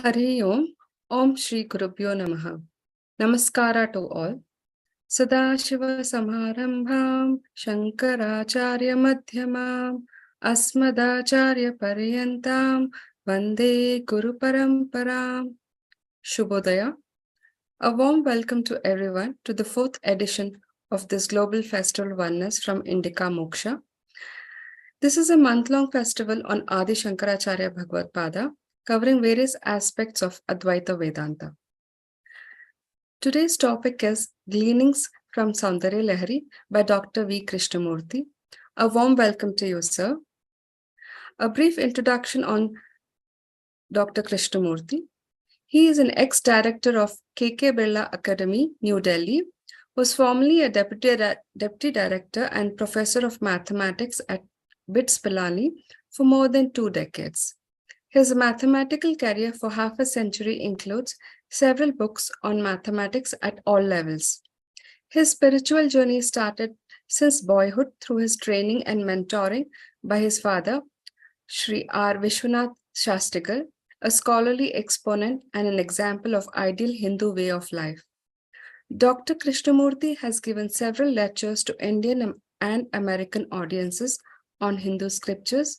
Hari Om, Om Shri Gurubhyo Namaha. Namaskara to all. Sadashiva Samarambham, Shankaracharya Madhyamam, Asmadacharya Paryantam, Vande Guru-Paramparam. Shubhodaya. A warm welcome to everyone to the 4th edition of this Global Festival of Oneness from Indica Moksha. This is a month-long festival on Adi Shankaracharya Bhagavadpada, covering various aspects of Advaita Vedanta. Today's topic is Gleanings from Soundaryalahari by Dr. V. Krishnamurthy. A warm welcome to you, sir. A brief introduction on Dr. Krishnamurthy. He is an ex-director of Advaita Academy, New Delhi, was formerly a deputy director and professor of mathematics at BITS Pilani for more than 2 decades. His mathematical career for half a century includes several books on mathematics at all levels. His spiritual journey started since boyhood through his training and mentoring by his father, Sri R. Vishwanath Shastigal, a scholarly exponent and an example of ideal Hindu way of life. Dr. Krishnamurthy has given several lectures to Indian and American audiences on Hindu scriptures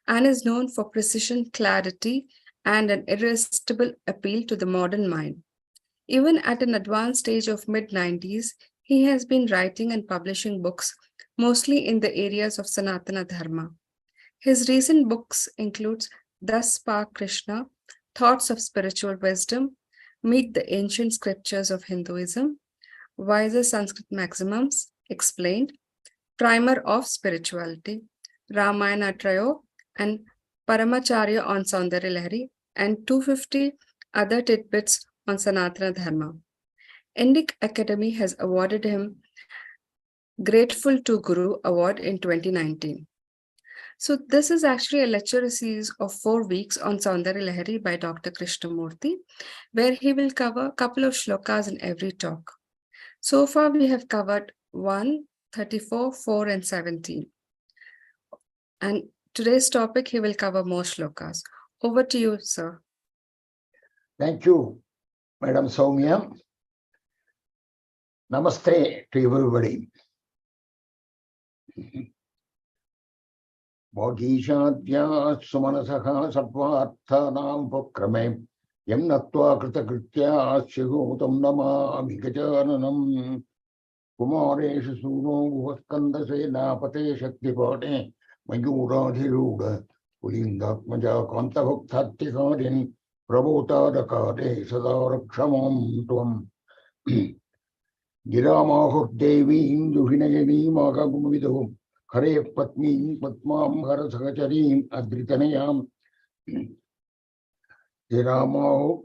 and is known for precision, clarity, and an irresistible appeal to the modern mind. Even at an advanced stage of mid-90s, he has been writing and publishing books, mostly in the areas of Sanatana Dharma. His recent books include Thus Spark Krishna, Thoughts of Spiritual Wisdom, Meet the Ancient Scriptures of Hinduism, Wiser Sanskrit Maxims Explained, Primer of Spirituality, Ramayana Trayo, and Paramacharya on Soundaryalahari, and 250 other tidbits on Sanatana Dharma. Indica Academy has awarded him Grateful to Guru Award in 2019. So this is actually a lecture series of 4 weeks on Soundaryalahari by Dr. Krishnamurthy, where he will cover a couple of shlokas in every talk. So far, we have covered 1, 34, 4, and 17. And today's topic, he will cover more shlokas. Over to you, sir. Thank you, Madam Soumya. Namaste to everybody. Bhagishadya sumanasaha satvarthanam pakrame yam natva kritakritya shihutam namami gajananam kumareshu suno guhaskandase napate shaktipate mayuradhiruga ulindatmaja kantavaktatikarin prabhutadakade sadarakshamam tuam giramahur devim duhinayani magagumidu Hare Patni Patmam Hara Sakacharim Adritanayam Diramahu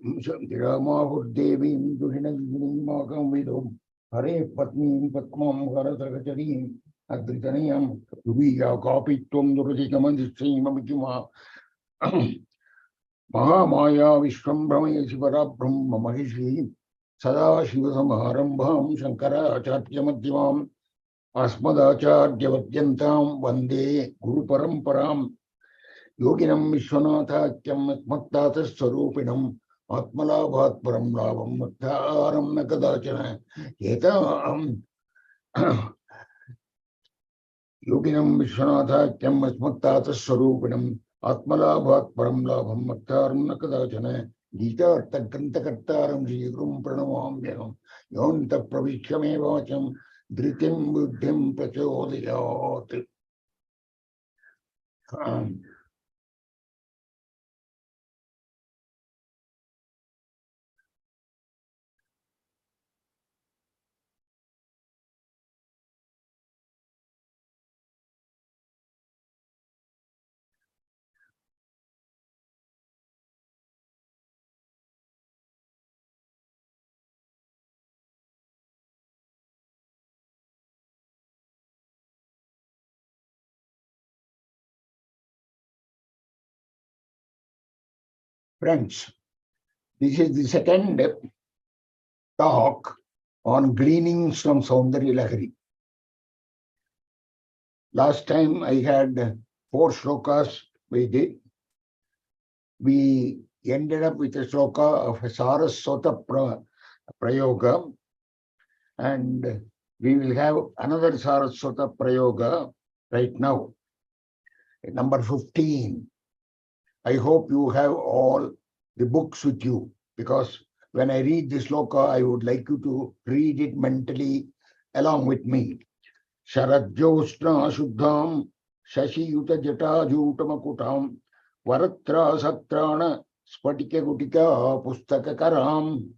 Devim Duhinagini Magam Vidum Hare Patni Patmam Hara Sakacharim Adritanayam Viya Kapitum Durajikaman Mamikima Mahamaya Vishwam Brahmaya Shivara Brahma Mahishi Sadashiva Samarambham Shankaracharya Madhyamam Asmadacharya Vadyantam Vande Guru-Paramparam Yoginam Vishwanathakyam Atmattata Sarupinam Atmalabhat Param Labham Mattharam Nakadachana Yetam Yoginam Vishwanathakyam Atmattata Sarupinam Atmalabhat Param Labham Mattharam Nakadachana Gita Arthakantakartaram Shigrum Pranamamyam Yonta Pravishyame Vacham Dhritim buddhim prachodayat. Friends, this is the second talk on Gleanings from Soundaryalahari. Last time I had 4 shlokas we did. We ended up with a sloka of a Saraswata Prayoga, and we will have another Saraswata Prayoga right now, number 15. I hope you have all the books with you, because when I read this sloka, I would like you to read it mentally along with me. Sharajyosna Shuddham Shashi Yuta Jata Jutamakutam Varatra Satrana Spatike Gutika Pustaka Karam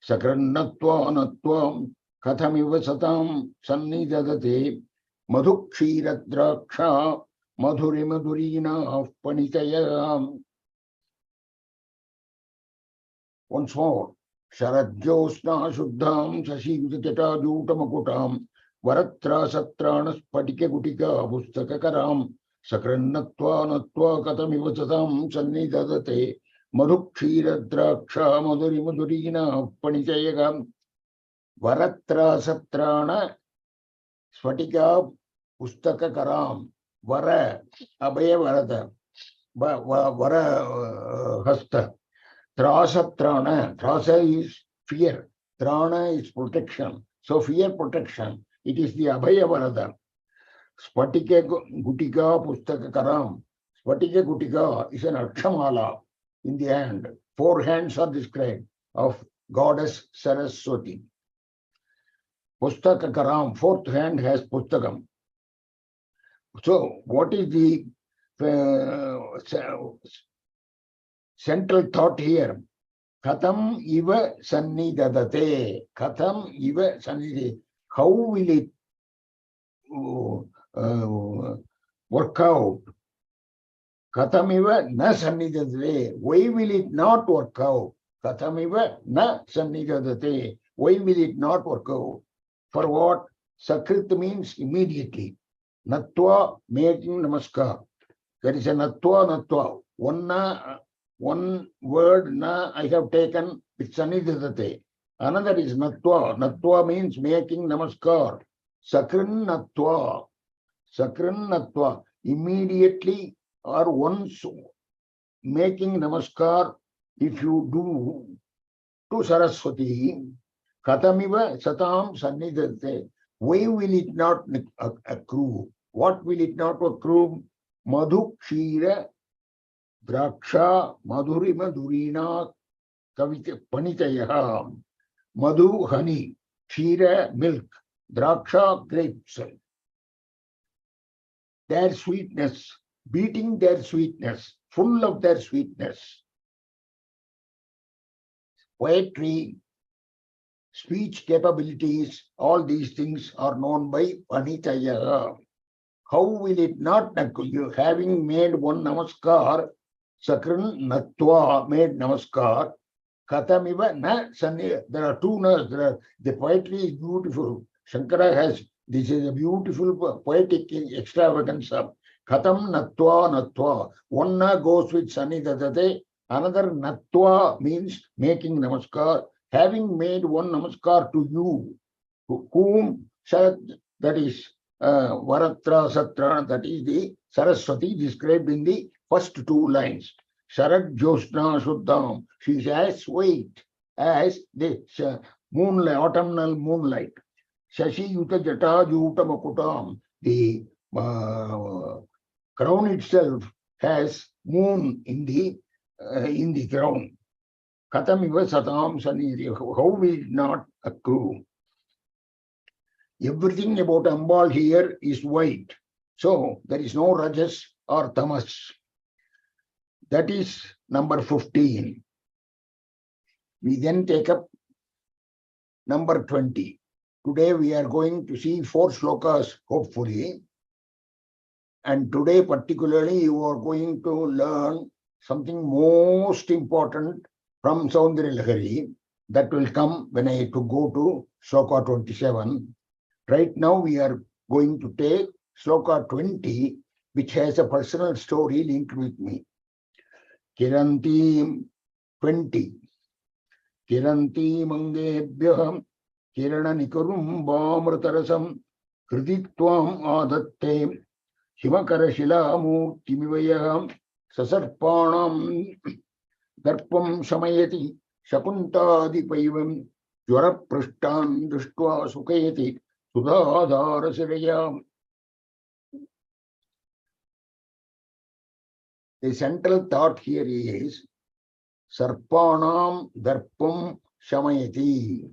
Sakrannatva Natvam Kathamiva Satam Sannidadate Madhukshiradраksha Madhuri Madhurina Panitaya. Once more. Sharajyosna Shuddham Shashi Yuta Jata Jutamakutam Varatra Satrana Spatike Gutika Pustaka Karam Sakrannatva Natva Katamiva Satam Sannidadate Madhukshiradраksha Madhuri Madhurina Panitayagam Varatra Satrana Spatika Pustaka Karam Vara Abhaya Varada Vara Hasta Trasatrana. Trasa is fear. Trana is protection. So fear protection. It is the Abhaya Varada. Spatike Gutika Pustaka Karam. Spatike Gutika is an Akshamala in the hand. 4 hands are described of goddess Saraswati. Pustaka Karam, 4th hand has Pustakam. So what is the central thought here? Katham iva sannidadate. Katham iva sannidadate. How will it work out? Katham iva na sannidadate. Why will it not work out? Katham iva na sannidadate. Why will it not work out? For what? Sakrit means immediately. Natva, making namaskar. There is a natva, natva. One word na I have taken with sannidadate. Another is natva. Natva means making namaskar. Sakrin natva. Sakrin natva. Immediately or once making namaskar, if you do to Saraswati, Katamiva Satam Sannidadate. Why will it not accrue? What will it not accrue? Madhu Kshira Draksha Madhuri Madhurina Kavita Panitayaha. Madhu honey, Kshira milk, Draksha grapes. Their sweetness, beating their sweetness, full of their sweetness. Poetry, speech capabilities, all these things are known by Panitaya. How will it not? You having made one namaskar, Sakran Natva made namaskar, Katamiva na Sanni. There are 2 nas. The poetry is beautiful. Shankara has, this is a beautiful poetic extravaganza. Katam Natva Natva. One na goes with Sannidadate, another Natva means making namaskar. Having made one namaskar to you, whom that is Varatra Satra, that is the Saraswati described in the first 2 lines. Sharad Josna Shuddham, she is as white as the moonlight, autumnal moonlight. Shashi Yuta Jata Juta Makutam, the crown itself has moon in the crown. Katamiva Satam Sanidhi. How will it not accrue? Everything about Ambal here is white. So there is no Rajas or Tamas. That is number 15. We then take up number 20. Today we are going to see 4 slokas, hopefully. And today particularly you are going to learn something most important from Soundaryalahari. That will come when I go to sloka 27. Right now we are going to take sloka 20, which has a personal story linked with me. Kiranti 20. Kiranti mangebhyam kirana nikarum bhamratarasam kriditvam adatte himakara shilamu timivayam sasarpanam darpam shamayati shakuntadipaivam jvara prashtan drishtva sukayati sudhadhara sirayam. The central thought here is Sarpanam Darpam Shamayati.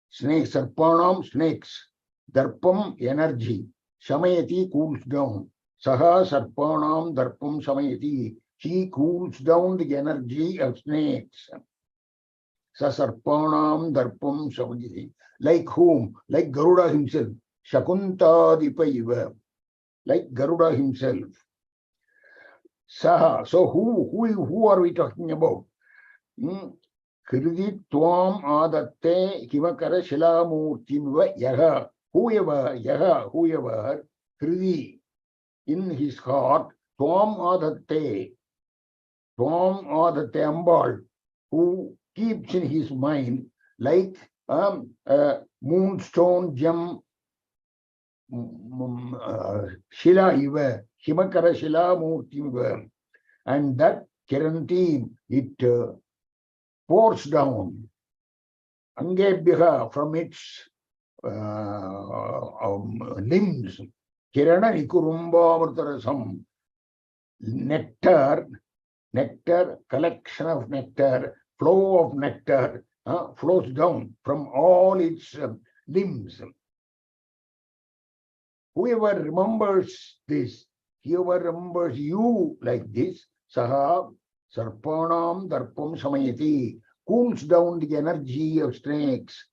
Snakes, Sarpanam, snakes. Darpam, energy. Shamayati, cools down. Saha Sarpanam Darpam Shamayati. He cools down the energy of snakes. Sa Sarpanam Darpam Shamayati. Like whom? Like Garuda himself. Shakuntadipaiva. Like Garuda himself. Saha. So who are we talking about? Kriti Twam Adatte Himakara Shilamurtimiva Yaha. Whoever Kriti in his heart, Twam Adatte Ambal, who keeps in his mind like moonstone gem Shila Iva, Himakara Shilamurtimiva, and that Kiranti, it pours down, Angebhya, from its limbs, Kirana Nikurumba nectar, collection of nectar, flow of nectar flows down from all its limbs. Whoever remembers this, whoever remembers you like this, Saha Sarpanam Darpam Samayati, cools down the energy of snakes,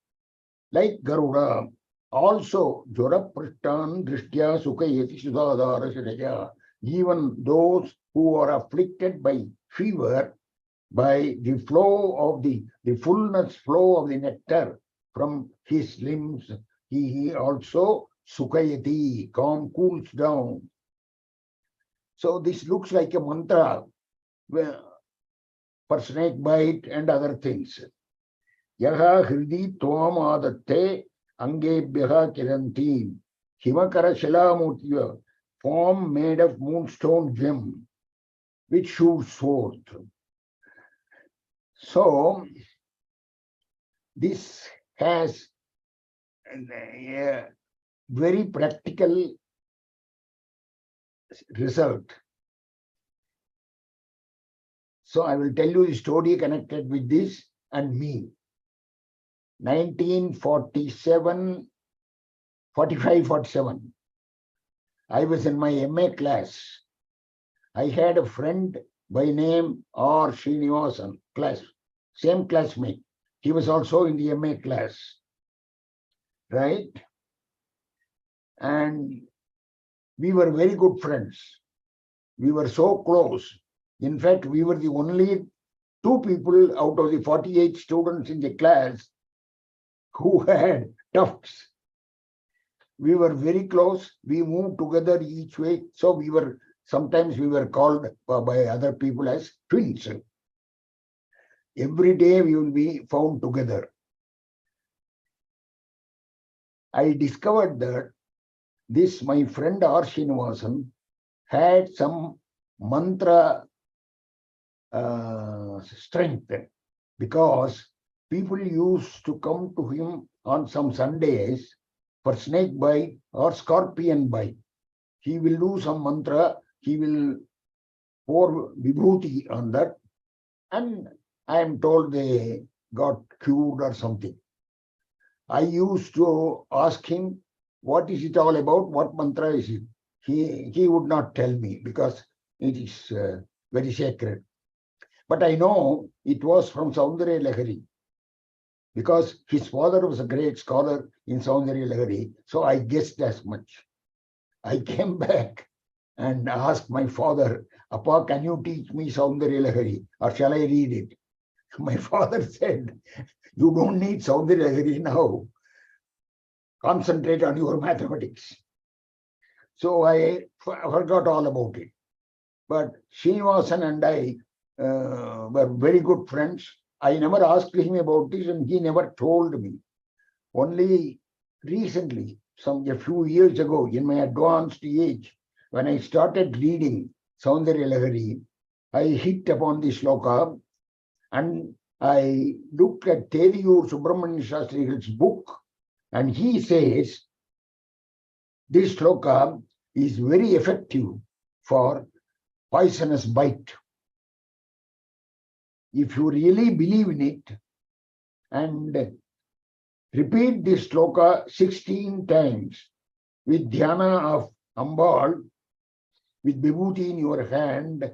like Garuda. Also, Jvara Prashtan Drishtya Sukayati Sudhadhara Siraya. Even those who are afflicted by fever, by the flow of the fullness flow of the nectar from his limbs, he also Sukayati, calm, cools down. So this looks like a mantra for snake bite and other things. Yaha hridi tvam adatte angebhyaha kiranti himakara shilamurtya, form made of moonstone gem, which shoots forth. So this has a very practical result. So I will tell you the story connected with this and me. 1947, 47. I was in my MA class. I had a friend by name R. Srinivasan, same classmate. He was also in the MA class, right? And we were very good friends. We were so close. In fact, we were the only two people out of the 48 students in the class who had tufts. We were very close. We moved together each way. So sometimes we were called by other people as twins. Every day we will be found together. I discovered that this, my friend R. Srinivasan, had some mantra strength, because people used to come to him on some Sundays for snake bite or scorpion bite. He will do some mantra, he will pour vibhuti on that, and I am told they got cured or something. I used to ask him, what is it all about? What mantra is it? He would not tell me because it is very sacred. But I know it was from Soundaryalahari, because his father was a great scholar in Soundaryalahari. So I guessed as much. I came back and asked my father, Appa, can you teach me Soundaryalahari, or shall I read it? My father said, you don't need Soundaryalahari now. Concentrate on your mathematics. So I forgot all about it. But Srinivasan and I were very good friends. I never asked him about this and he never told me. Only recently, a few years ago, in my advanced age, when I started reading Soundaryalahari, I hit upon this sloka, And I looked at Tediyur Subramaniya Shastri's book, and he says this sloka is very effective for poisonous bite. If you really believe in it and repeat this sloka 16 times with dhyana of Ambal, with vibhuti in your hand,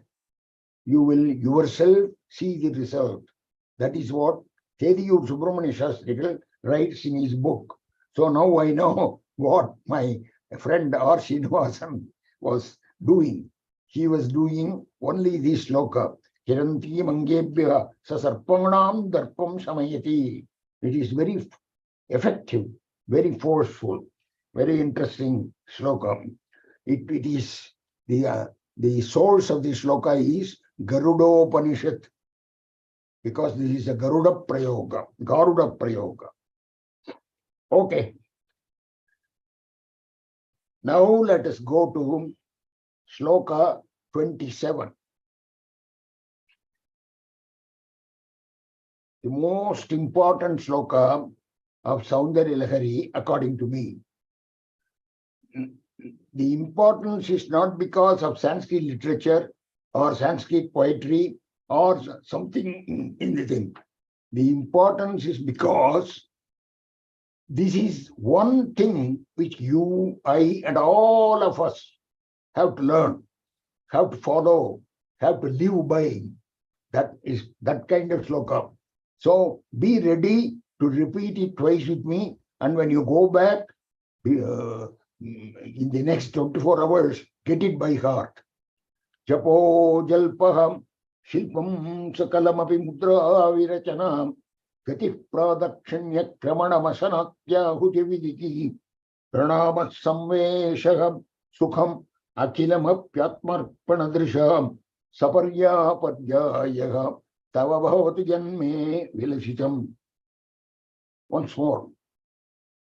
you will yourself see the result. That is what Tediyur Subramaniya Shastri writes in his book. So now I know what my friend R. Srinivasan was doing. He was doing only this sloka. Hiranti mangebhya sasarpanam darpam shamayati. It is very effective, very forceful, very interesting sloka. It is the source of the sloka is Garudopanishad, because this is a Garuda Prayoga. Okay. Now let us go to Sloka 27. The most important sloka of Soundaryalahari, according to me. The importance is not because of Sanskrit literature or Sanskrit poetry or something in the thing. The importance is because this is one thing which you, I, and all of us have to learn, have to follow, have to live by. That is that kind of sloka. So be ready to repeat it twice with me, and when you go back in the next 24 hours, get it by heart. Japo jalpaham shilpam sakalamapi mudra virachanam gati pradakshanya kramanamasanaktya huti pranama samveshaham sukham akilamapyatmarpanadrisham saparya padyayaha tava bhavati janme vilasitam. Once more.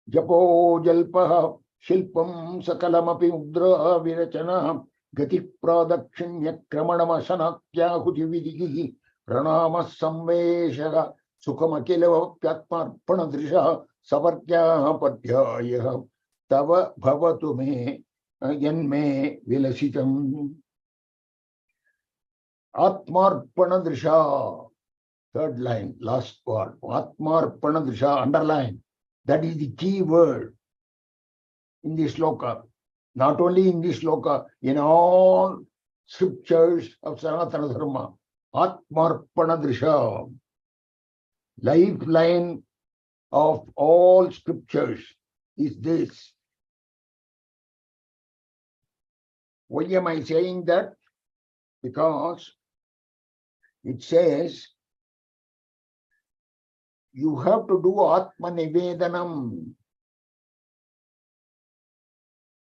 Japo jalpaha shilpam sakalamapi mudra virachana gati pradakshinya kramanamasanaktya huti pranama samveshah sukhamakilavapyatmarpanadrisha saparya padyayaha tava bhavatu me janme vilasitam. Atmarpanadrisha, third line, last word. Atmarpanadrisha, underline. That is the key word in this sloka. Not only in this sloka, in all scriptures of Sanatana Dharma. Atmarpanadrisha, lifeline of all scriptures is this. Why am I saying that? Because it says you have to do Atma Nivedanam.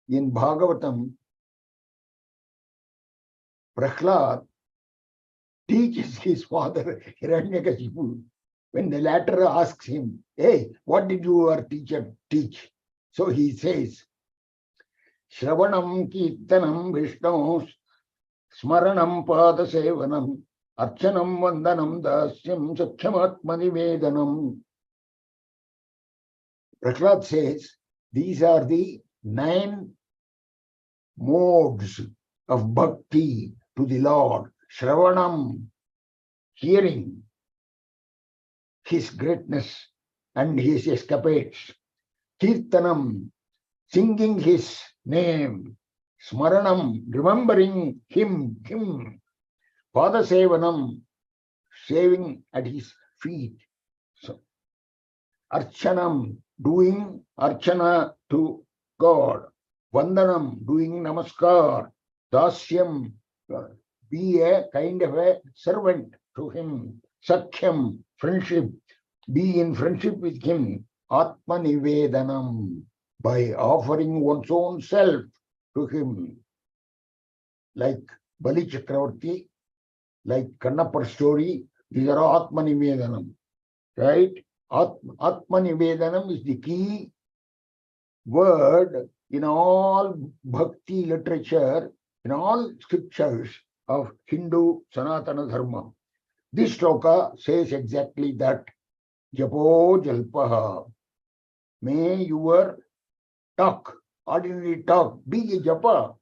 In Bhagavatam, Prahlad teaches his father Hiranyakashipu when the latter asks him, hey, what did your teacher teach? So he says, Shravanam Kirtanam Vishnu Smaranam Pada Sevanam Archanam Vandanam Dasyam Sakhyamatmani Vedanam. Prahlad says these are the 9 modes of bhakti to the Lord. Shravanam, hearing his greatness and his escapades. Kirtanam, singing his name. Smaranam, remembering him. Padasevanam, saving at his feet. So, Archanam, doing Archana to God. Vandanam, doing Namaskar. Dasyam, be a kind of a servant to him. Sakhyam, friendship, be in friendship with him. Atma Nivedanam, by offering one's own self to him. Like Bali Chakravarti, like Kannapar story, these are Atma Nivedanam. Right? Atma Nivedanam is the key word in all bhakti literature, in all scriptures of Hindu Sanatana Dharma. This sloka says exactly that. Japo jalpaha. May your talk, ordinary talk, be a japa.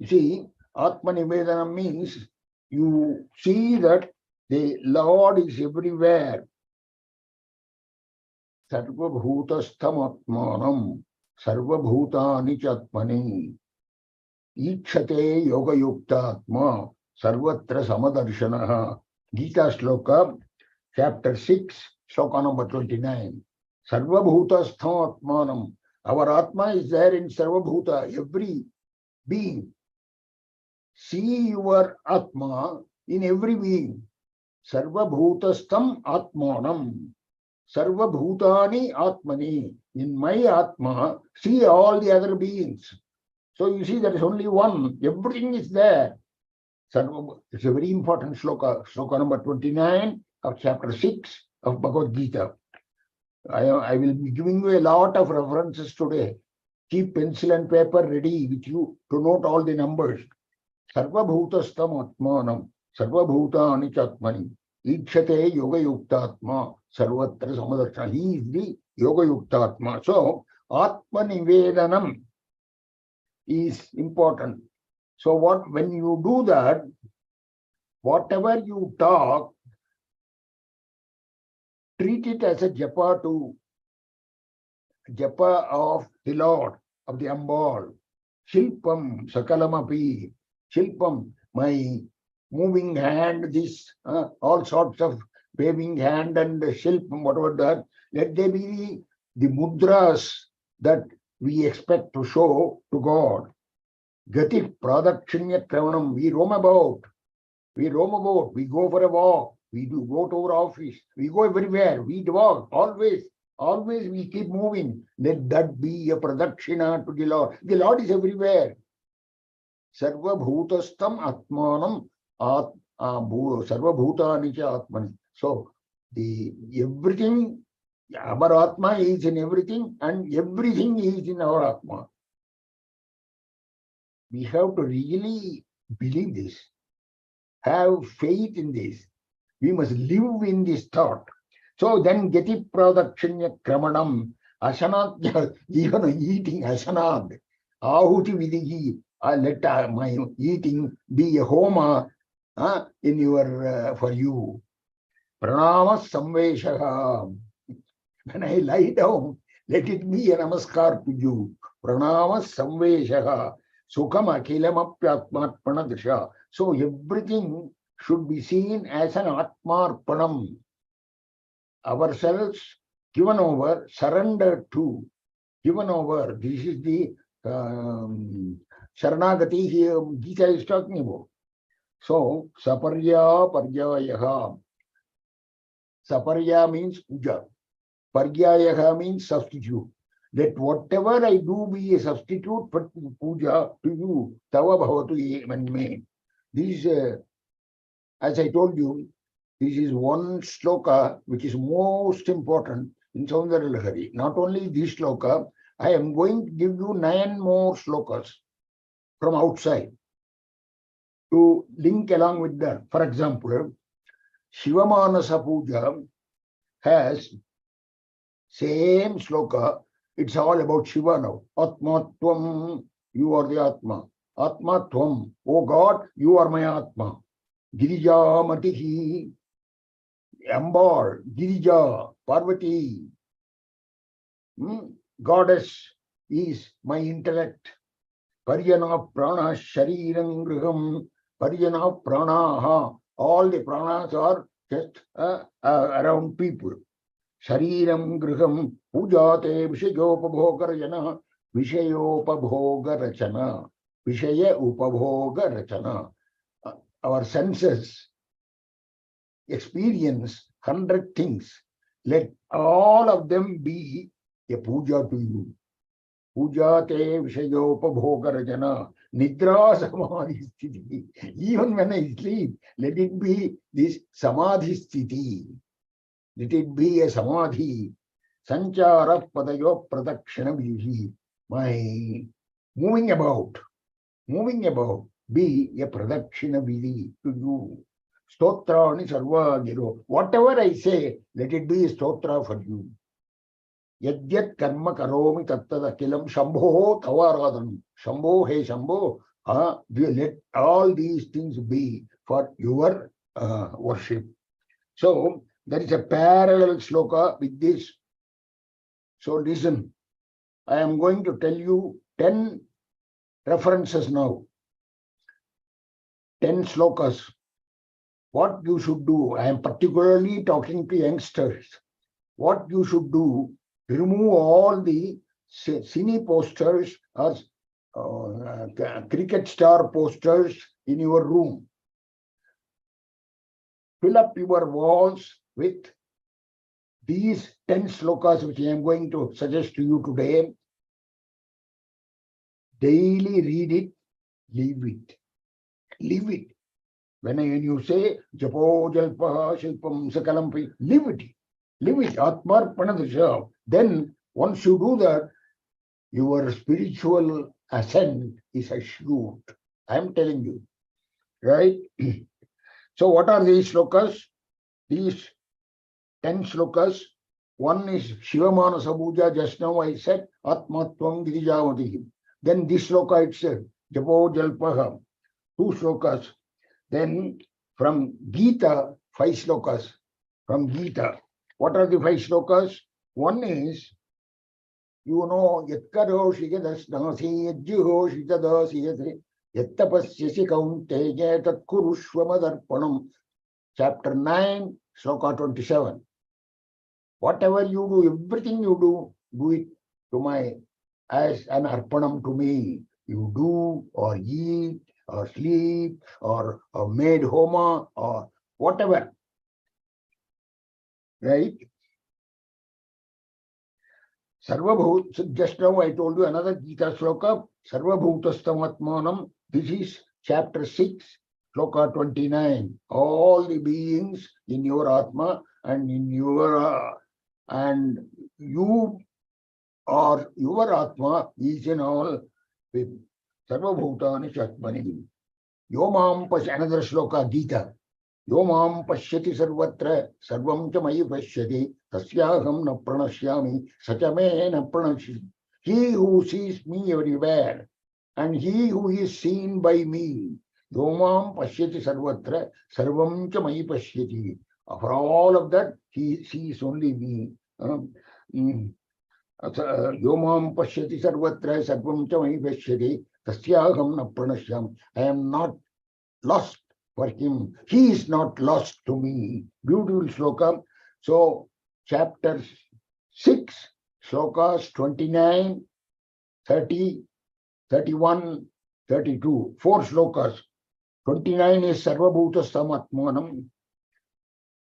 You see, Atma Nivedanam means you see that the Lord is everywhere. Sarva bhutastham atmanam, sarva bhutani chatmani, Ichate yoga yukta atma, sarvatra samadarshanaha. Gita sloka, chapter 6, sloka number 29. Sarva bhutastham atmanam. Our Atma is there in Sarva Bhuta, every being. See your Atma in every being. Sarva bhutastham atmanam. Sarva bhutani atmani. In my Atma, see all the other beings. So you see there is only one. Everything is there. Sarva, it's a very important sloka. Sloka number 29 of chapter 6 of Bhagavad Gita. I will be giving you a lot of references today. Keep pencil and paper ready with you to note all the numbers. Sarva bhutastam atmanam, sarva bhutani chatmani, Ichate yoga yuktatma, sarvatra samadarshana. He is the yoga yuktatma. So, Atma Nivedanam is important. So, when you do that, whatever you talk, treat it as a japa of the Lord, of the Ambal. Shilpam sakalamapi. Shilpam, my moving hand, this, all sorts of waving hand and shilpam, whatever that, let they be the mudras that we expect to show to God. Gati pradakshinya kravanam, we roam about, we go for a walk, we do go to our office, we go everywhere, we walk, always we keep moving. Let that be a pradakshina to the Lord. The Lord is everywhere. Sarva bhutastam atmanam sarva bhutani cha atmani. So everything, our Atma is in everything and everything is in our Atma. We have to really believe this, have faith in this. We must live in this thought. So then Gati Pradakshinya Kramanam, Asanad, even eating Asanad, Ahuti Vidihi, let my eating be a homa in your for you. Pranama Samveshaha. When I lie down, let it be a namaskar to you. Pranama Samveshaha. Sukham Akilam Apyatmatmanadrisha. So everything should be seen as an Atmarpanam. Ourselves given over, surrendered to, given over. This is the Sharanagati here Gita is talking about. So, Saparya Paryayaha. Saparya means puja. Paryayaha means substitute. Let whatever I do be a substitute for puja to you. Tava bhavatu manme. This is, as I told you, this is one sloka which is most important in Soundaryalahari. Not only this sloka, I am going to give you 9 more slokas from outside to link along with that. For example, Shivamanasa Puja has same sloka. It's all about Shiva now. Atma Tvam, you are the Atma. Atma Tvam, oh God, you are my Atma. Girija Matihi, Ambar, Girija, Parvati, goddess is my intellect. Paryana Prana Shariram Griham, Paryana Pranaha, all the pranas are just around people. Shariram Griham, Pujate Vishayopabhogarajana, Vishayopabhogarachana, Vishaya Upabhogarachana. Our senses experience 100 things. Let all of them be a puja to you. Puja te vishayopabhogarajana, nidra samadhi sthiti. Even when I sleep, let it be this samadhi sthiti. Let it be a samadhi. Sanchara padayo pradakshana vihi. My moving about, be a pradakshana vidhi to you. Stotrani sarva giro. Whatever I say, let it be a stotra for you. Yadyat karma karomi tattad akilam shambho tavaradhanam. Shambho, hey Shambho, we let all these things be for your worship. So there is a parallel sloka with this. So listen, I am going to tell you 10 references now. 10 slokas. What you should do, I am particularly talking to youngsters. What you should do, remove all the cine posters or cricket star posters in your room. Fill up your walls with these 10 slokas which I am going to suggest to you today. Daily read it, leave it. Leave it. When you say Japo Jalpa Shilpam Sakalampi, leave it. Leave it. Atmarpana Disha. Then once you do that, your spiritual ascent is assured. I am telling you. Right? So what are these slokas? These 10 slokas. One is Shivamanasa Puja, just now I said, Atmatvam Girijavati. Then this sloka itself, Japo Jalpaha, 2 slokas. Then from Gita, 5 slokas. From Gita. What are the 5 slokas? One is, you know, Yatkaroshi Gadasnasi, Yadjuhoshi Tadasi, Yattapasyasi Kaunteya Tatkurushwamadarpanam. Chapter 9, sloka 27. Whatever you do, everything you do it to my, as an arpanam to me. You do or eat or sleep or made homa or whatever. Right? Sarvabhut, so just now I told you another Gita sloka, Sarvabhutastamatmanam. This is chapter 6, sloka 29. All the beings in your Atma and in your, and you or your Atma is in all people. Sarvabhutani Shatmani. Yomam Pash, another sloka, Gita. Yomam Pashyati Sarvatra, Sarvam Chamayi Pashyati, Tasyaham na pranashyami, Sachame na pranashyami. He who sees me everywhere, and he who is seen by me, Yomam Pashyati Sarvatra, Sarvam Chamayi Pashyati. For all of that, he sees only me. Yomam Pashyati Sarvatra, Sarvam Chamayi Pashyati, Tasyaham na pranashyami. I am not lost for him. He is not lost to me. Beautiful sloka. So, chapter 6, slokas 29, 30, 31, 32. 4 slokas. 29 is Sarvabhuta Samatmanam.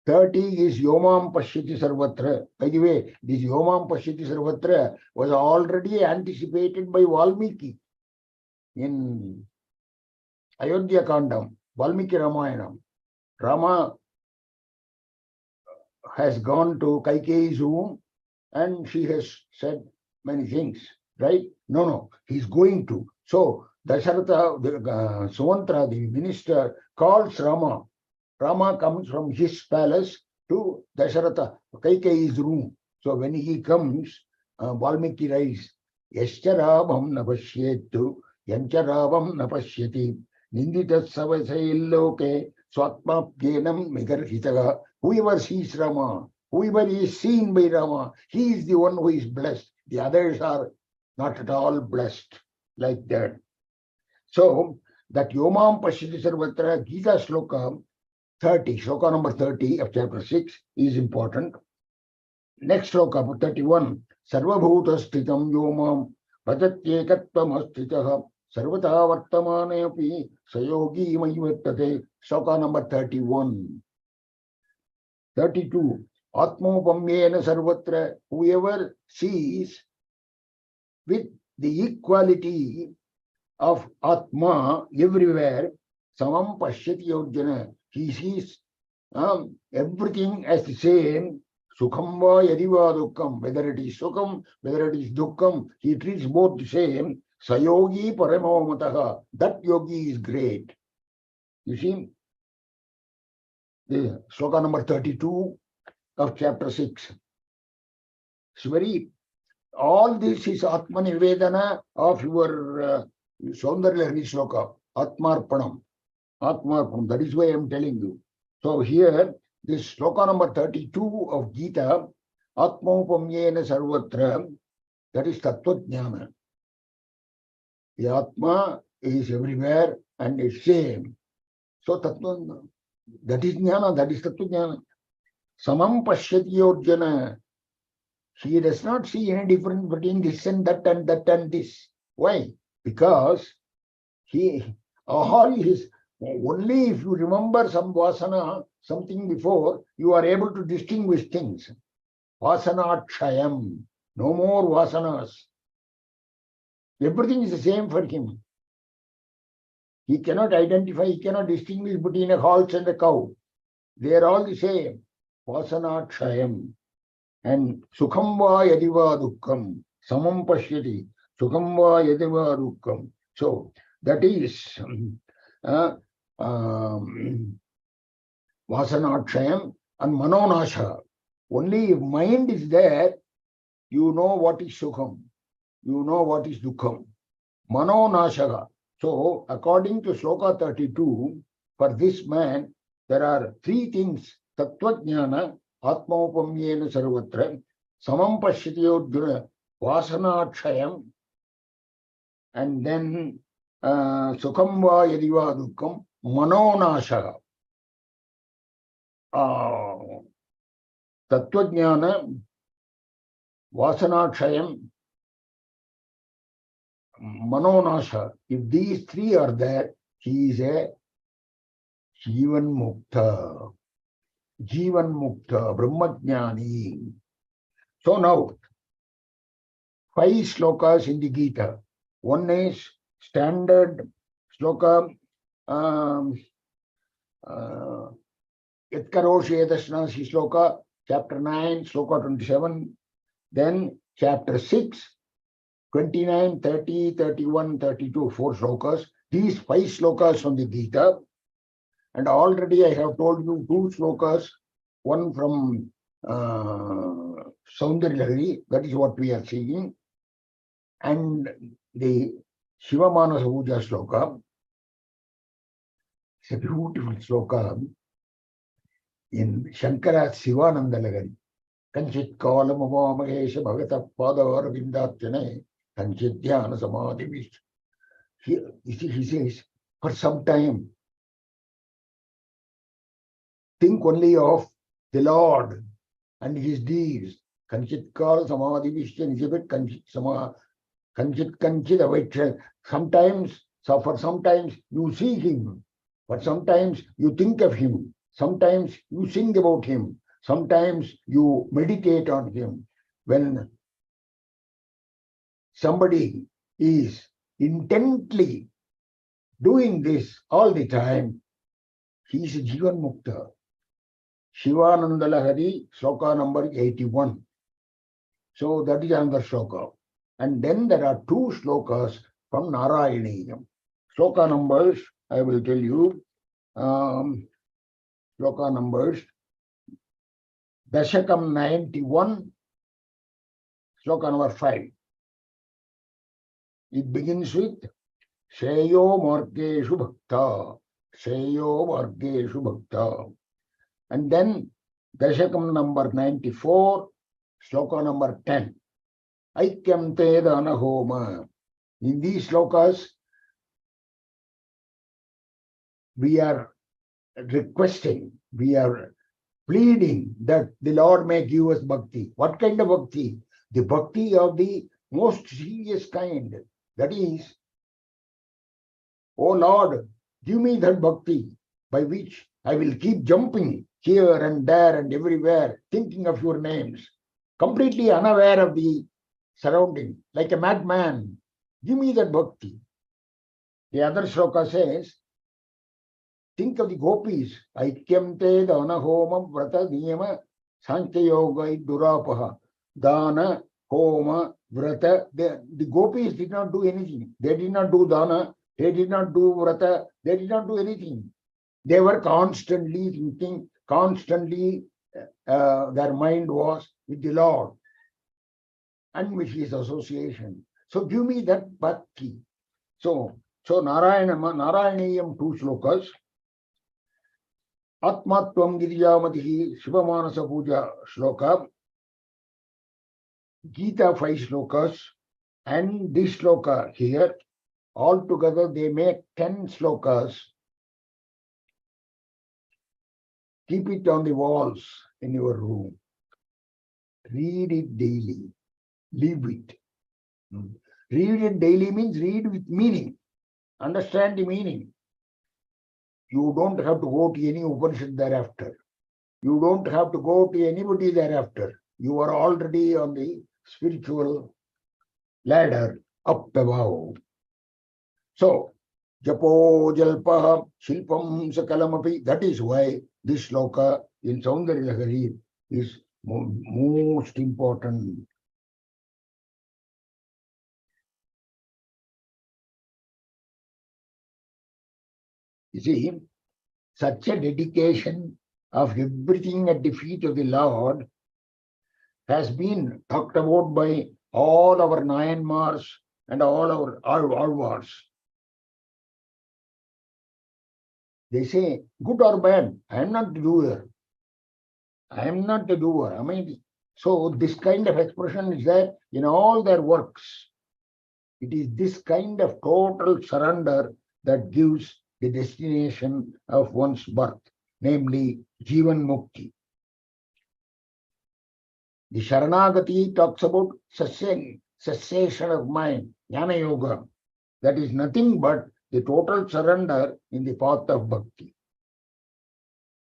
30 is Yomam Pashyati Sarvatra. By the way, this Yomam Pashyati Sarvatra was already anticipated by Valmiki in Ayodhya Kandam, Valmiki Ramayanam. Rama has gone to Kaikeyi's room and she has said many things, right? No, he's going to. So Dasharatha, Sumantra, the minister, calls Rama. Rama comes from his palace to Dasharatha, Kaikeyi's room. So when he comes, Valmiki writes, Yascharabham napashyetu, Yancharabham napashyati, Ninditat Savasailoke, Swatmapgenam Megarhitaga. Whoever sees Rama, whoever is seen by Rama, he is the one who is blessed. The others are not at all blessed like that. So, that Yomam Pashyati Sarvatra Gita Sloka 30, Sloka number 30 of chapter 6 is important. Next Sloka 31, Sarvabhuta Stitam Yomam Patatyekatvam Astitaha Sarvata Vartamaneapi Sayogi Mayuvattate. Sloka number 31. 32. Atmopamyena Sarvatra, whoever sees with the equality of Atma everywhere, Samam Pashyati Yojana, he sees everything as the same, Sukham va yadiva dukkam, whether it is Sukham, whether it is Dukkam, he treats both the same. Sayogi Paramamataha, that yogi is great. You see, The sloka number 32 of chapter 6. It's very, all this is Atma Nivedana of your Soundaryalahari sloka, Atmarpanam. Atmarpanam. That is why I am telling you. So here, this sloka number 32 of Gita, Atmaupamyena Sarvatra, that is Tattva Jnana. The Atma is everywhere and it's same. So Tattva, that is Jnana, that is Tattva Jnana. Samam Pashyati Yorjana. He does not see any difference between this and that and that and this. Why? Because all his, only if you remember some vasana, something before, you are able to distinguish things. Vasana Kshayam. No more vasanas. Everything is the same for him. He cannot identify, he cannot distinguish between a horse and a cow. They are all the same. Vasana Kshayam. And Sukham va yadiva dukkam. Samam pashyati. Sukham va yadiva dukkam. So that is Vasanakshayam and Manonasha. Only if mind is there, you know what is Sukham. You know what is Dukkham. Manonashaga. So according to Sloka 32, for this man, there are three things. Tattvajnana, Atmaupamyena Sarvatra, Samam Pashyati Urjuna, Vasanakshayam, and then Sukham va yadiva dukkam, Manonashaga. Tattvajnana, Vasanakshayam, Manonasha. If these three are there, he is a Jivan Mukta. Jivan Mukta, Brahmajnani. So now, 5 slokas in the Gita. One is standard sloka, Yatkaroshi Edasnasi sloka, chapter 9, sloka 27. Then chapter 6, 29, 30, 31, 32, 4 slokas. These 5 slokas from the Gita. And already I have told you 2 slokas, one from Soundaryalahari, that is what we are seeing, and the Shiva Manasa Puja sloka. It's a beautiful sloka in Shankara Sivanandalagari. Kanchit Kalam Mahesha Bhagata Pada Vindatyane, Kanchit Dhyana Samadhi Vish. He says, for some time, think only of the Lord and his deeds. Kanchit Kal Samadhi Vishyan Jibit Kanchit Sama Kanchit Kanchit Avaitra. Sometimes, so for sometimes you see him, but sometimes you think of him. Sometimes you sing about him. Sometimes you meditate on him. When somebody is intently doing this all the time, he is a Jivan Mukta. Shivanandalahari, sloka number 81. So that is another sloka. And then there are 2 slokas from Narayaniyam. Sloka numbers, I will tell you. Sloka numbers. Dashakam 91, sloka number 5. It begins with Shreyo Margeshu Bhakta. Shreyo Margeshu Bhakta. And then Dashakam number 94, sloka number 10. Aikyam te dana homa. In these slokas, we are requesting, we are pleading that the Lord may give us bhakti. What kind of bhakti? The bhakti of the most serious kind. That is, oh Lord, give me that bhakti by which I will keep jumping here and there and everywhere, thinking of your names, completely unaware of the surrounding, like a madman. Give me that bhakti. The other sloka says, think of the gopis. Aikyam te dana homa vrata niyama sankhya yoga durapaha. Dana, homa, vrata. The gopis did not do anything. They did not do dana. They did not do vrata. They did not do anything. They were constantly thinking constantly their mind was with the Lord and with his association. So give me that bhakti. So Narayaniyam 2 slokas. Atmatvam Girijamatihi Shivamanasa Puja Shloka, Gita 5 slokas, and this sloka here, all together they make 10 slokas. Keep it on the walls in your room. Read it daily. Live it. Read it daily means read with meaning. Understand the meaning. You don't have to go to any Upanishad thereafter. You don't have to go to anybody thereafter. You are already on the spiritual ladder up above. So, Japo Jalpa Shilpam Sakalamapi, that is why this sloka in Soundaryalahari is most important. You see, such a dedication of everything at the feet of the Lord has been talked about by all our Nayanmars and all our Alvars. They say, good or bad, I am not the doer. I am not the doer. So this kind of expression is there in all their works. It is this kind of total surrender that gives the destination of one's birth, namely Jivan Mukti. The Sharanagati talks about cessation of mind, Jnana Yoga. That is nothing but the total surrender in the path of bhakti.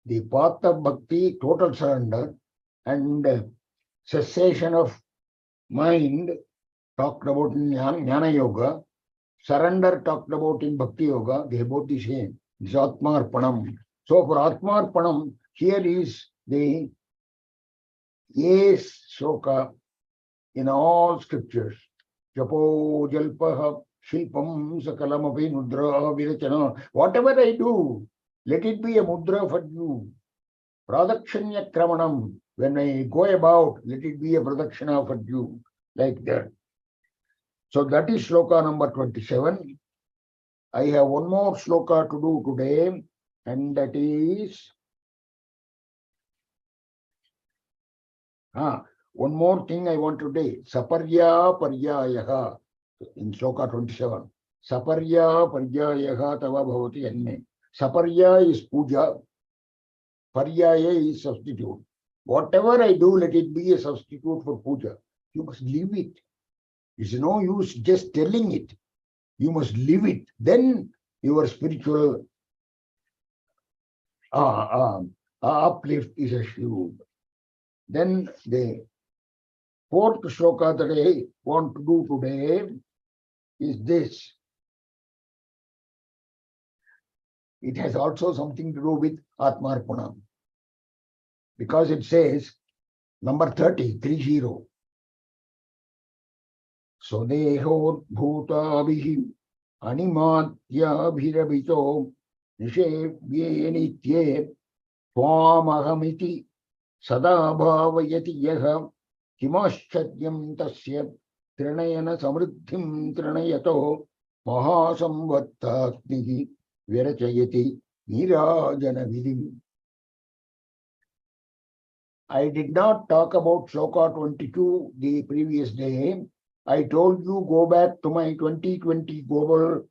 The path of bhakti, total surrender, and cessation of mind talked about in Jnana Yoga, surrender talked about in Bhakti Yoga, they are both the same. It's Atmarpanam. So for Atmarpanam, here is the yes sloka in all scriptures. Japo Jalpaha Shilpam Sakalamapi Mudra Virachana. Whatever I do, let it be a mudra for you. Pradakshanya Kramanam. When I go about, let it be a pradakshana for you. Like that. So that is sloka number 27. I have one more sloka to do today, and that is one more thing I want to do. Saparya Paryayaha in sloka 27. Saparya Paryayaha Tava Bhavati Anne. Saparya is puja. Paryaya is substitute. Whatever I do, let it be a substitute for puja. You must live it. It's no use just telling it. You must live it. Then your spiritual uplift is assured. Then the fourth shloka that I want to do today is this. It has also something to do with Atmarpana. Because it says, number 30, 30. Sodeho bhutavihi animatya bhirabito nishevye nitye twamahamiti sada bhavayati yaha kimaschadyam tasya trinayana samriddhim trinayato mahasamvattasnihi virachayati nirajana vidim. I did not talk about Sloka 22 the previous day. I told you go back to my 2020 Global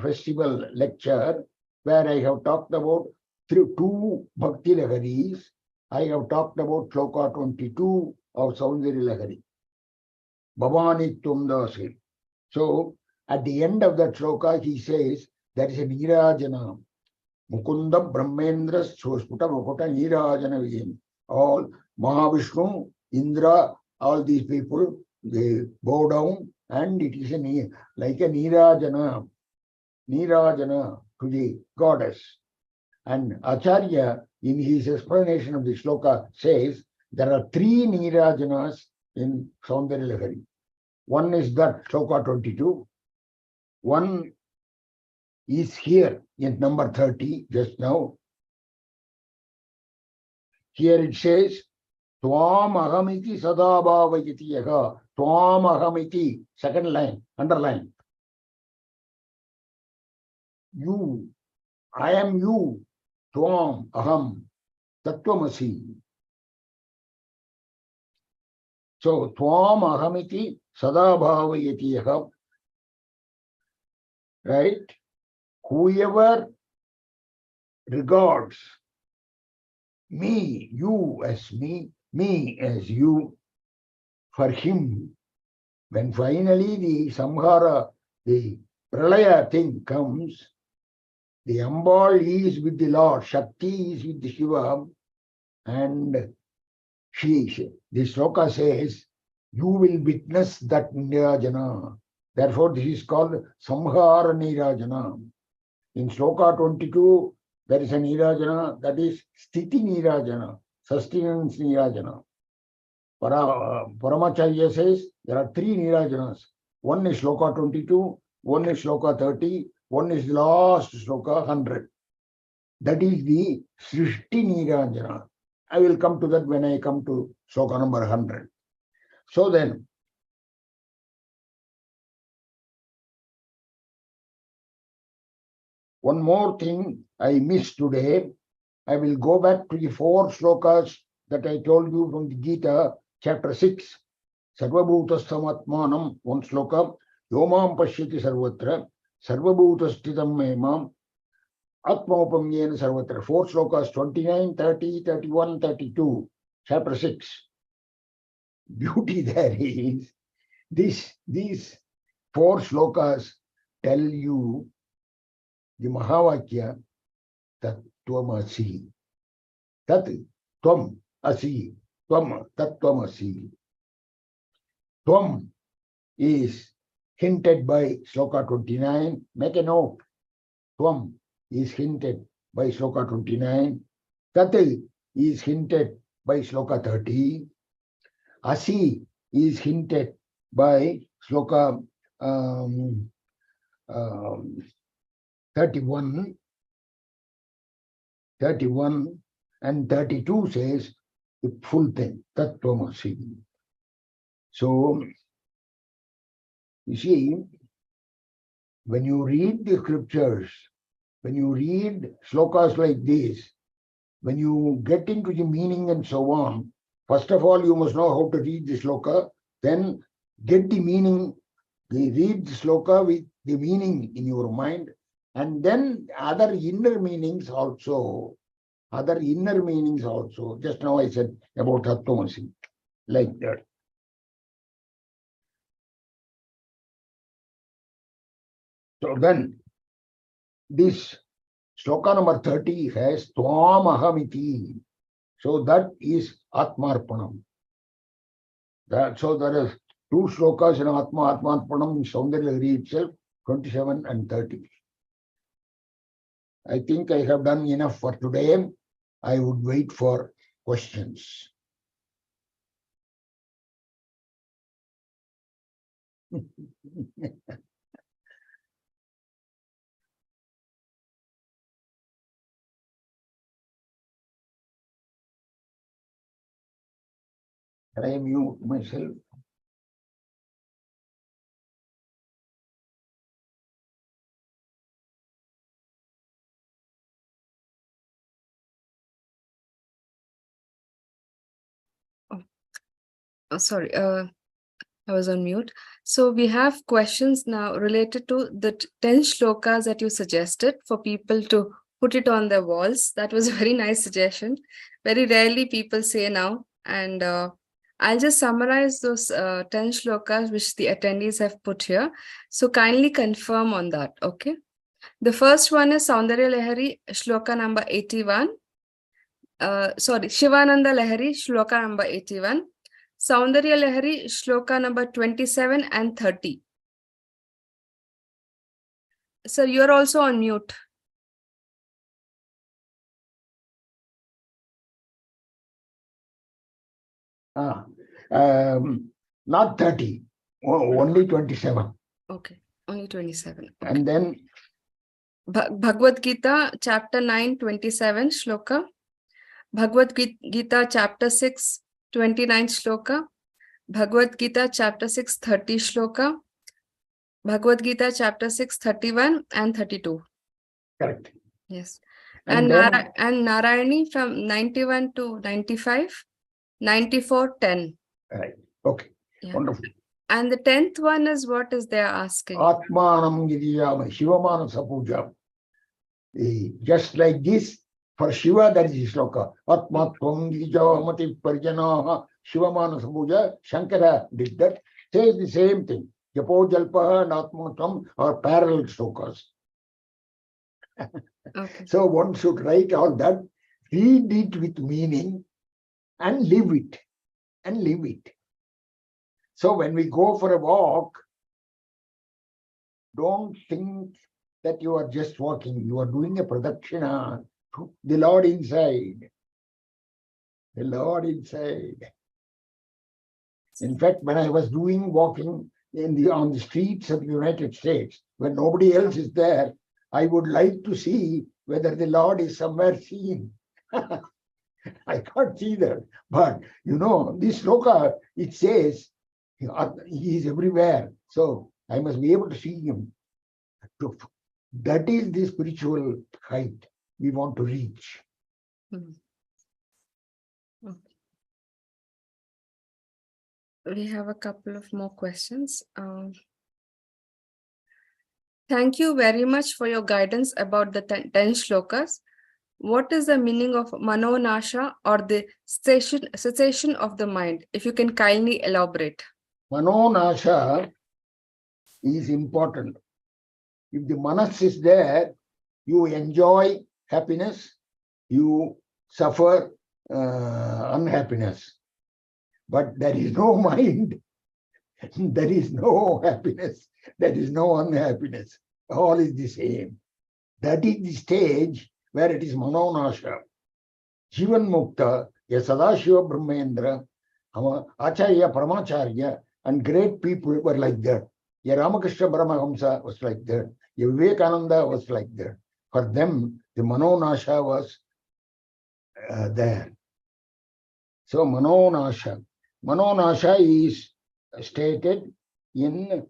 Festival lecture where I have talked about two Bhakti Laharis. I have talked about Sloka 22 of Soundaryalahari. Bhavani Tumdasi. So at the end of that Sloka he says there is a Nirajana. Mukunda Brahmendra Sosputa Mukota Nirajana Vijayam. All Mahavishnu, Indra, all these people, they bow down, and it is like a Nirajana to the goddess. And Acharya, in his explanation of the sloka, says there are three Nirajanas in Soundaryalahari. One is that sloka 22. One is here in number 30 just now. Here it says, Tvam ahamiti sadabhavayati yaha. Tvam ahamiti. Second line, underline. You, I am you. Tvam aham. Tattvamasi. So, Tvam ahamiti sadabhavayati yaha. Right? Whoever regards me, you as me as you, for him, when finally the samhara, the pralaya thing comes, the Ambal is with the Lord, Shakti is with the Shiva, and the sloka says, you will witness that Nirajana. Therefore, this is called Samhara Nirajana. In sloka 22, there is a Nirajana, that is Sthiti Nirajana, sustenance Nirajana. Paramacharya says there are three Nirajanas. One is sloka 22, one is sloka 30, one is the last sloka 100. That is the Srishti Nirajana. I will come to that when I come to sloka number 100. So then, one more thing I missed today. I will go back to the 4 slokas that I told you from the Gita, chapter 6. Sarvabhutastham atmanam, 1 sloka. Yomam pashyati sarvatra. Sarvabhutastitam memam. Atmaupamyena sarvatra. 4 slokas, 29, 30, 31, 32. Chapter 6. Beauty there is, these 4 slokas tell you the Mahavakya Tattvamasi. Tat Tvam Asi. Tvam Tattvamasi. Tvam is hinted by sloka 29. Make a note. Tvam is hinted by sloka 29. Tat is hinted by sloka 30. Asi is hinted by sloka 31, and 32 says the full thing, Tattvamasi. So, you see, when you read the scriptures, when you read slokas like this, when you get into the meaning and so on, first of all, you must know how to read the sloka, then get the meaning, read the sloka with the meaning in your mind, and then other inner meanings also. Just now I said about Tattvamasi, like that. So then, this sloka number 30 has Tvam Ahamiti. So that is Atmarpanam. So there is 2 slokas in Atmarpanam in Soundaryalahari itself, 27 and 30. I think I have done enough for today. I would wait for questions. Can I mute myself? Sorry, I was on mute. So we have questions now related to the 10 shlokas that you suggested for people to put it on their walls. That was a very nice suggestion. Very rarely people say now. And I'll just summarize those 10 shlokas which the attendees have put here. So kindly confirm on that, okay? The first one is Soundaryalahari, shloka number 81. Shivananda Lahiri, shloka number 81. Soundaryalahari, shloka number 27 and 30. Sir, you're also on mute. Not 30, only 27. Okay, only 27. Okay. And then Bhagavad Gita, chapter 9, 27, shloka. Bhagavad Gita chapter 6, 29 shloka, Bhagavad Gita chapter 6, 30 shloka, Bhagavad Gita chapter 6, 31 and 32. Correct. Yes. And And, then, and Narayani from 91 to 95, 94, 10. right. Okay. Yeah. Wonderful. And the 10th one is what is they asking? Atmanam Gidiyama, Shivamanasa Puja. Just like this, for Shiva, that is Sloka. Atmatvam Gidiyamati Parjanaha, Shivamanasa Puja. Shankara did that. Say the same thing. Japo Jalpaha and Atmatvam are parallel slokas. Okay. So one should write all that, read it with meaning, and live it. And live it. So when we go for a walk, don't think that you are just walking. You are doing a pradakshina to the Lord inside. The Lord inside. In fact, when I was doing walking on the streets of the United States, when nobody else is there, I would like to see whether the Lord is somewhere seen. I can't see that. But this sloka, it says he is everywhere. So I must be able to see him. That is the spiritual height we want to reach. Okay. We have a couple of more questions. Thank you very much for your guidance about the 10 shlokas. What is the meaning of manonasha or the cessation of the mind? If you can kindly elaborate. Manonasha is important. If the manas is there, you enjoy happiness, you suffer unhappiness. But there is no mind, there is no happiness, there is no unhappiness. All is the same. That is the stage where it is manonasha. Jivan Mukta, a Sadashiva Brahmendra, Acharya Paramacharya, and great people were like that. A Ramakrishna Paramahamsa was like that. A Vivekananda was like that. For them, the manonasha was there. So manonasha. Manonasha is stated in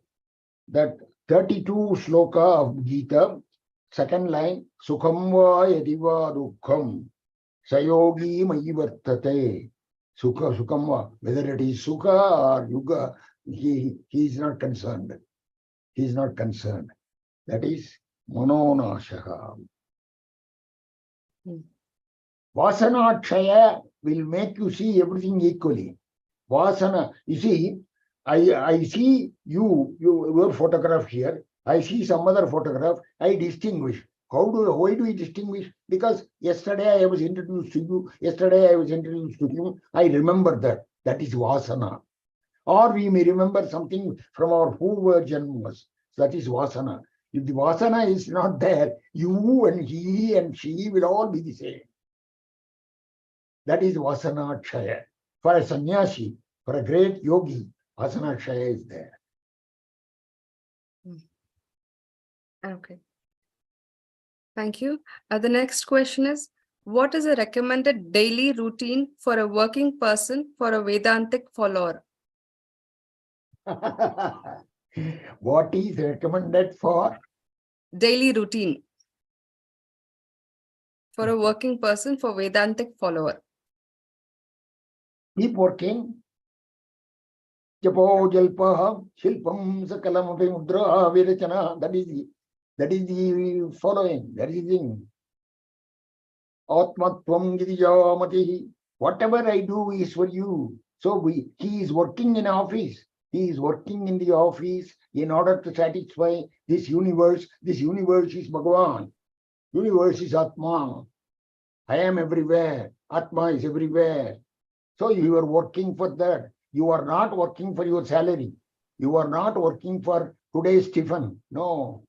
that 32 sloka of Gita, second line, Sukham va yadiva dukham, sayogi mayi vartate. Sukha, sukham va. Whether it is Sukha or Yuga, he is not concerned. He is not concerned. That is manonasha. Vasana Kshaya will make you see everything equally. Vasana, you see, I see your photograph here, I see some other photograph, I distinguish. Why do we distinguish? Because yesterday I was introduced to you, yesterday I was introduced to him, I remember that. That is Vasana. Or we may remember something from our former janmas. That is Vasana. If the Vasana is not there, you and he and she will all be the same. That is Vasana Kshaya. For a sannyasi, for a great yogi, Vasana Kshaya is there. Okay. Thank you. The next question is, what is a recommended daily routine for a working person for a Vedantic follower? What is recommended for? Daily routine for a working person for Vedantic follower. Keep working. Japo jalpaha shilpam sakalam api mudra virachana. That is the following. That is the thing. Atmatvam gidiyamati. Whatever I do is for you. So he is working in office. He is working in the office in order to satisfy this universe. This universe is Bhagavan. Universe is Atma. I am everywhere. Atma is everywhere. So you are working for that. You are not working for your salary. You are not working for today's tiffin. No.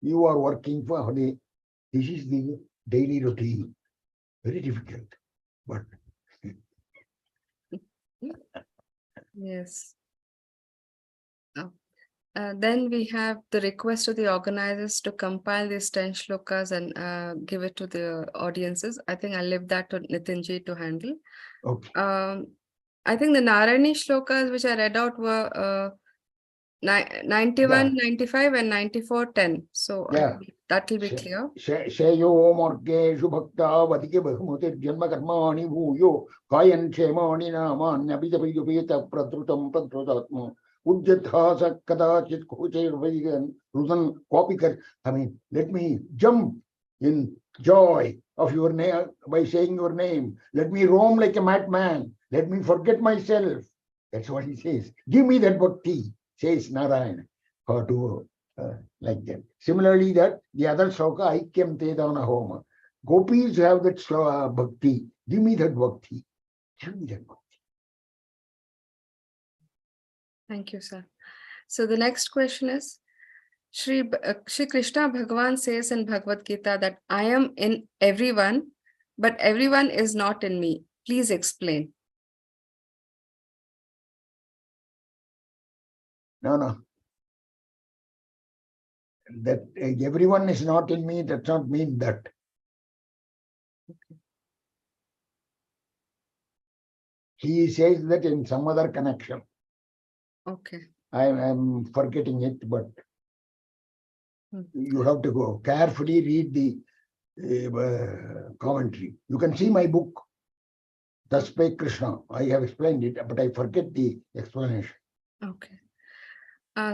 You are working for this is the daily routine. Very difficult. But yes. Oh. Then we have the request to the organizers to compile these 10 shlokas and give it to the audiences. I think I'll leave that to Nitinji to handle. Okay. I think the Narayani shlokas which I read out were 91, 95 and 94, 10. So Yeah. that will be clear. Shayo Morke Shubhakta Vadike Bahmutir Janma Karmani Bhuyo Kayan Shemani Naman Nabita Pita Pratrutam Pratrutatma Ujjatha Kadachit Kocher Vegan Rusan Kopikar. I mean, let me jump in joy of your name by saying your name. Let me roam like a madman. Let me forget myself. That's what he says. Give me that bhakti, says Narayana. Or to like that. Similarly, that the other sloka, Aikyam Tedana Homa. Gopis have that bhakti. Give me that bhakti. Give me that bhakti. Thank you, sir. So the next question is, Shri Krishna Bhagavan says in Bhagavad Gita that I am in everyone, but everyone is not in me. Please explain. No. That everyone is not in me does not mean that. Okay. He says that in some other connection. Okay. I'm forgetting it, but you have to go carefully read the commentary. You can see my book, Thus Spake Krishna. I have explained it, but I forget the explanation. Okay.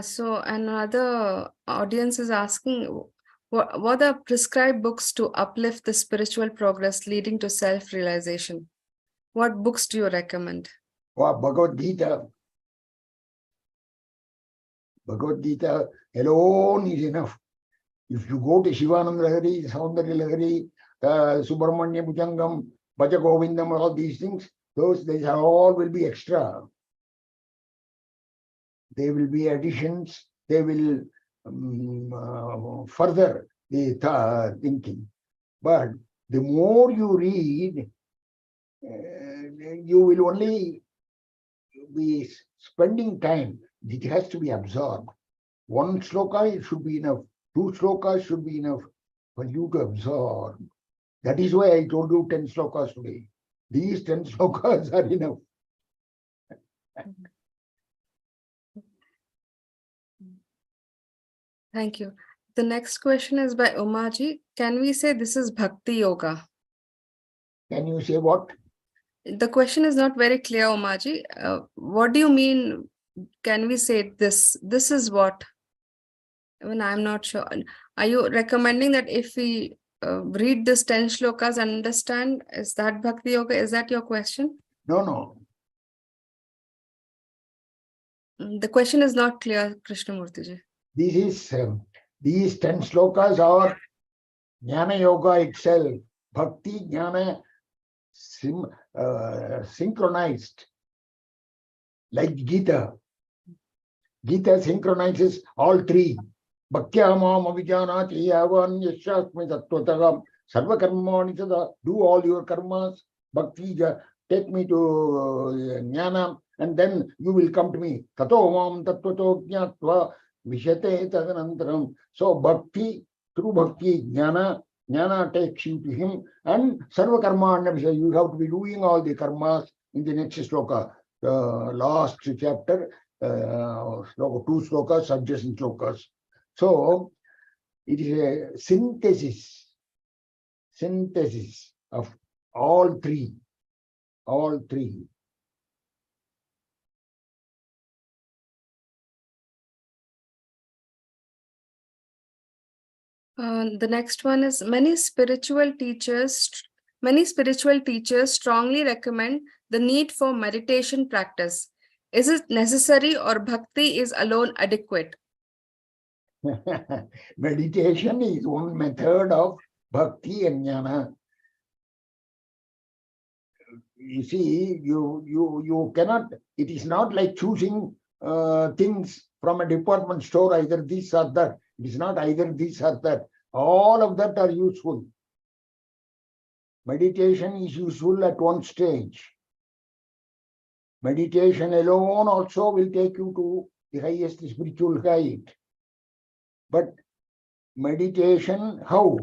So another audience is asking, what are prescribed books to uplift the spiritual progress leading to self-realization? What books do you recommend? Bhagavad Gita. Bhagavad Gita alone is enough. If you go to Shivananda-lahari, Soundaryalahari, Subramanya Bhujangam, Bhaja Govindam, all these things, these all will be extra. They will be additions. They will further the thinking. But the more you read, you will only be spending time. It has to be absorbed. One sloka should be enough. 2 slokas should be enough for you to absorb. That is why I told you 10 slokas today. These 10 slokas are enough. Thank you. The next question is by Umaji. Can we say this is Bhakti Yoga? Can you say what? The question is not very clear, Umaji. What do you mean? Can we say this? This is what? I mean, I'm not sure. Are you recommending that if we read this 10 shlokas and understand, is that Bhakti Yoga? Is that your question? No. The question is not clear, Krishnamurthy ji. These 10 slokas are Jnana Yoga itself. Bhakti, Jnana synchronized. Like Gita. Gita synchronizes all 3. Bhaktya mam avijanati yavan yashasmi tattvatavam sarva karmani sada. Do all your karmas. Bhakti, take me to Jnana, and then you will come to me. Tato mam tattvato jnatva vishate tadanantaram. So Bhakti, through Bhakti, Jnana takes you to him, and sarva karmanya, you have to be doing all the karmas in the next sloka. Last chapter, 2 slokas, adjacent slokas. So it is a synthesis of all 3. The next one is many spiritual teachers strongly recommend the need for meditation practice. Is it necessary or bhakti is alone adequate? Meditation is one method of bhakti and jnana. You see, you cannot, it is not like choosing things from a department store, either this or that. It is not either this or that. All of that are useful. Meditation is useful at one stage. Meditation alone also will take you to the highest spiritual height. But meditation, how?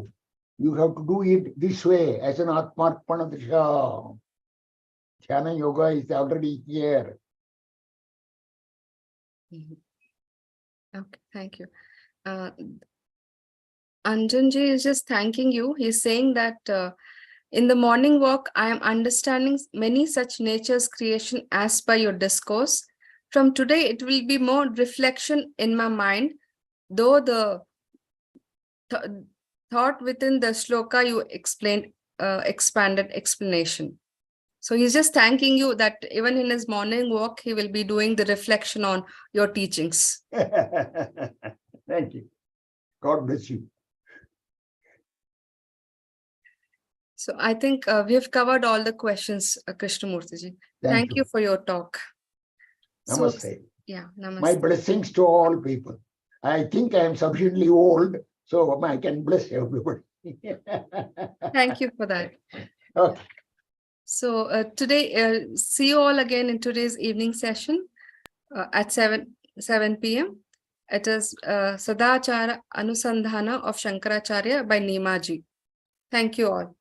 You have to do it this way, as an Atmarpana Drisha. Jnana Yoga is already here. Okay, thank you. Anjanji is just thanking you. He's saying that in the morning walk, I am understanding many such nature's creation as per your discourse. From today, it will be more reflection in my mind, though the thought within the sloka you explained, expanded explanation. So he's just thanking you that even in his morning walk, he will be doing the reflection on your teachings. Thank you. God bless you. So I think we have covered all the questions, Krishnamurthy. Thank you for your talk. Namaste. So, yeah, namaste. My blessings to all people. I think I am sufficiently old, so I can bless everybody. Thank you for that. Okay. So today, see you all again in today's evening session at 7 p.m. It is Sadachara Anusandhana of Shankaracharya by Nimaji. Thank you all.